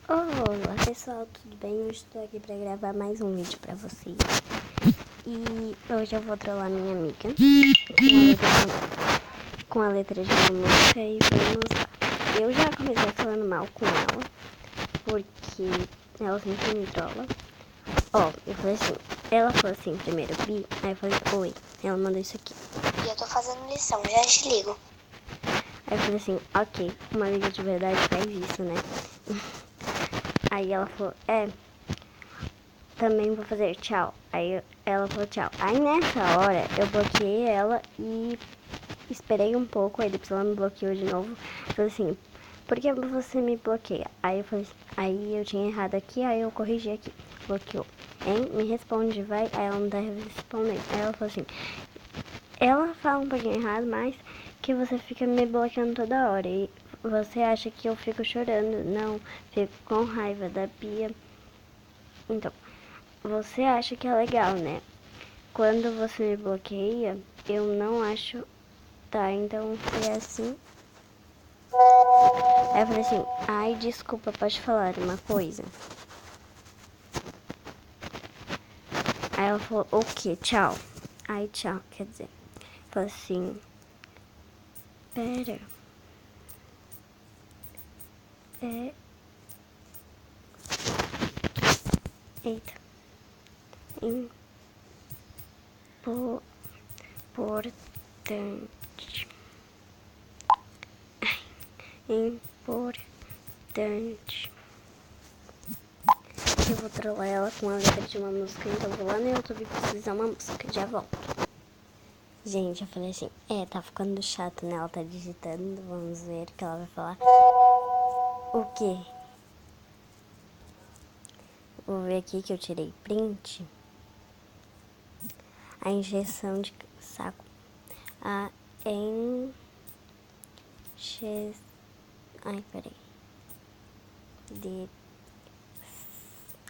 Olá pessoal, tudo bem? Eu estou aqui para gravar mais um vídeo para vocês. E hoje eu vou trollar minha amiga com a letra de uma música e vamos lá. Eu já comecei falando mal com ela, porque ela sempre me trola. Eu falei assim, ela falou assim primeiro, Bi, aí eu falei, oi, ela mandou isso aqui. E eu tô fazendo lição, já te ligo. Aí eu falei assim, ok, uma amiga de verdade faz isso, né? Aí ela falou, também vou fazer tchau. Aí ela falou tchau. Aí nessa hora eu bloqueei ela e esperei um pouco. Aí depois ela me bloqueou de novo. Falei assim, por que você me bloqueia? Aí eu falei, aí eu tinha errado aqui, aí eu corrigi aqui. Bloqueou. Hein? Me responde, vai. Aí ela não tá respondendo. Aí ela falou assim, ela fala um pouquinho errado, mas que você fica me bloqueando toda hora. E você acha que eu fico chorando? Não, fico com raiva da Bia. Então, você acha que é legal, né? Quando você me bloqueia, eu não acho. Tá, então foi assim. Aí eu falei assim, ai, desculpa, pode falar uma coisa? Aí ela falou, o quê? Tchau. Aí, tchau, quer dizer. Falei assim, pera. Eita. Importante. Importante. Eu vou trollar ela com a letra de uma música, então vou lá no YouTube pesquisar uma música, já volto. Gente, eu falei assim, tá ficando chato, né? Ela tá digitando, vamos ver o que ela vai falar. O quê? Vou ver aqui que eu tirei print. A injeção de saco. A Ai, peraí.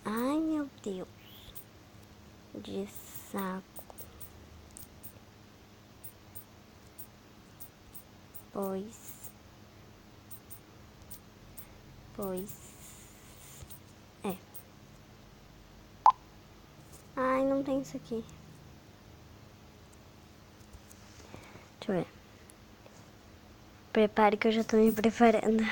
Ai, meu Deus. De saco. Pois. Ai, não tem isso aqui. Deixa eu ver. Prepare que eu já tô me preparando.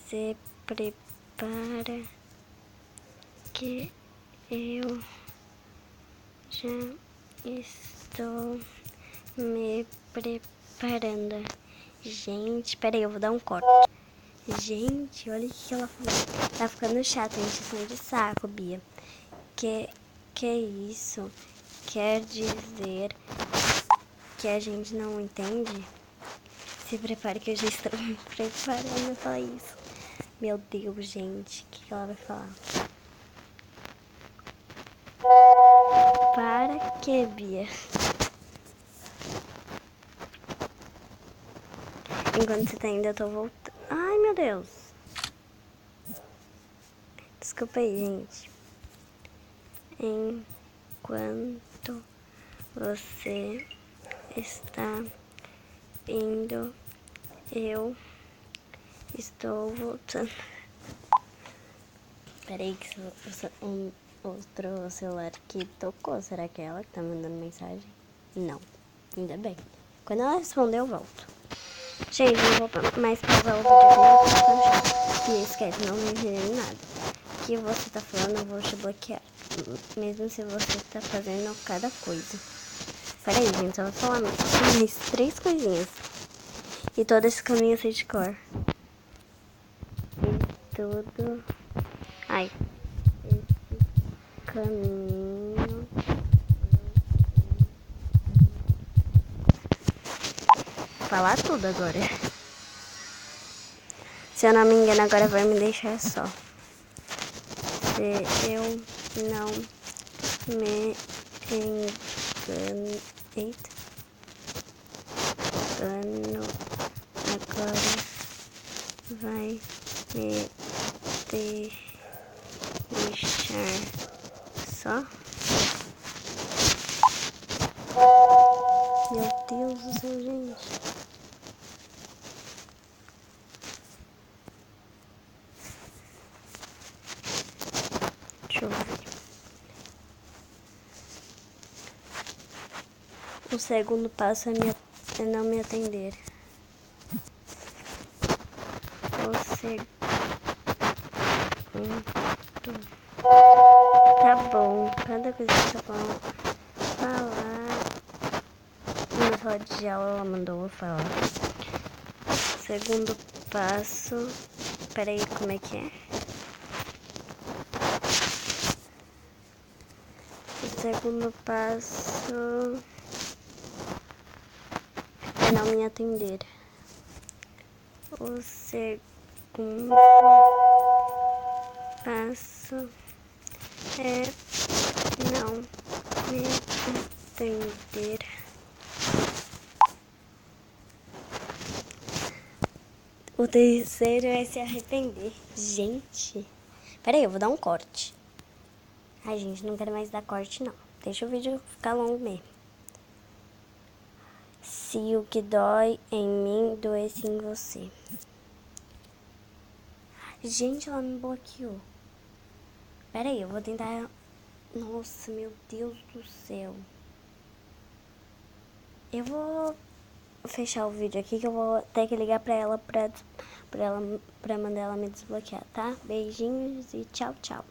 Se prepara que eu já estou me preparando. Gente, peraí, eu vou dar um corte. Gente, olha o que ela falou. Tá ficando chato, a encheção de saco, Bia. Que isso quer dizer que a gente não entende? Se prepare que eu já estou me preparando a falar isso. Meu Deus, gente, o que ela vai falar? Para que, Bia? Enquanto você tá indo, eu tô voltando. Ai, meu Deus. Desculpa aí, gente. Enquanto você está indo, eu estou voltando. Peraí que outro celular que tocou. Será que é ela que tá mandando mensagem? Não. Ainda bem. Quando ela responder, eu volto. Gente, não vou mais pausar o vídeo aqui. E esquece, não me entendendo nada. O que você tá falando, eu vou te bloquear. Mesmo se você tá fazendo cada coisa. Peraí, gente, só vou falar mais 3 coisinhas. E todo esse caminho eu sei de cor. E tudo... Ai. Esse caminho... Falar tudo agora. Se eu não me engano, agora vai me deixar só. Se eu não me engano... Eita. Agora vai me deixar só. Meu Deus do céu, gente. O segundo passo é não me atender. O segundo... Tá bom, cada coisa que tá falando, falar. Na sala de aula ela mandou eu falar. Segundo passo. Peraí, como é que é? O segundo passo é não me atender. O segundo passo é não me atender. O terceiro é se arrepender. Gente, peraí, eu vou dar um corte. Ai, gente, não quero mais dar corte, não. Deixa o vídeo ficar longo mesmo. Se o que dói em mim doesse em você. Gente, ela me bloqueou. Peraí, eu vou tentar... Nossa, meu Deus do céu. Eu vou fechar o vídeo aqui que eu vou ter que ligar pra ela pra mandar ela me desbloquear, tá? Beijinhos e tchau, tchau.